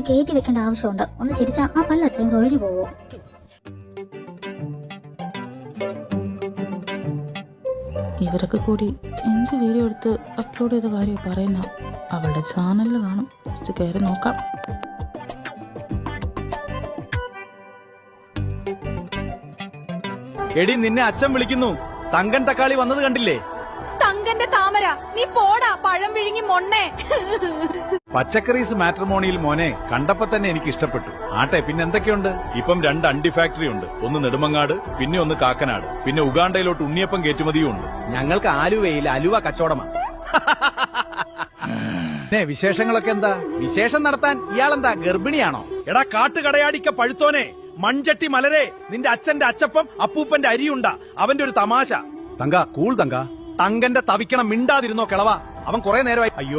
ഇങ്ങനെ കയറ്റി വെക്കേണ്ട ആവശ്യമുണ്ട്. ഒന്ന് ചിരിച്ചാൽ ആ പല്ല് അത്രയും തൊഴിഞ്ഞു പോവോ? ഇവരൊക്കെ കൂടി എന്ത് വീഡിയോ എടുത്ത് അപ്ലോഡ് ചെയ്ത കാര്യം പറയുന്ന അവളുടെ ചാനലിൽ കാണും. ജസ്റ്റ് കയറി നോക്കാം. എടി, നിന്നെ അച്ഛൻ വിളിക്കുന്നു. തങ്കൻ തക്കാളി വന്നത് കണ്ടില്ലേ? തങ്കന്റെ താമര, നീ പോടാ പഴം വിഴുങ്ങി മൊണ്ണേ. പച്ചക്കറീസ് മാട്രിമോണിയിൽ മോനെ കണ്ടപ്പോ തന്നെ എനിക്ക് ഇഷ്ടപ്പെട്ടു. ആട്ടെ, പിന്നെ എന്തൊക്കെയുണ്ട്? ഇപ്പം 2 അണ്ടി ഫാക്ടറി ഉണ്ട്. ഒന്ന് നെടുമങ്ങാട്, പിന്നെ ഒന്ന് കാക്കനാട്, പിന്നെ ഉഗാണ്ടയിലോട്ട് ഉണ്ണിയപ്പം കയറ്റുമതിയും ഉണ്ട്. ഞങ്ങൾക്ക് ആലുവയിൽ അലുവ കച്ചവടമാണ്. വിശേഷങ്ങളൊക്കെ എന്താ? വിശേഷം നടത്താൻ ഇയാളെന്താ ഗർഭിണിയാണോ? എടാ കാട്ടുകടയാടിക്ക പഴുത്തോനെ, മൺചട്ടി മലരെ, നിന്റെ അച്ഛന്റെ അച്ചപ്പം അപ്പൂപ്പന്റെ അരിയുണ്ട. അവന്റെ ഒരു തമാശ. തങ്ക കൂൾ തങ്ക. തങ്കന്റെ തവിക്കണം മിണ്ടാതിരുന്നോ കിളവ. അവൻ കുറെ നേരമായി. അയ്യോ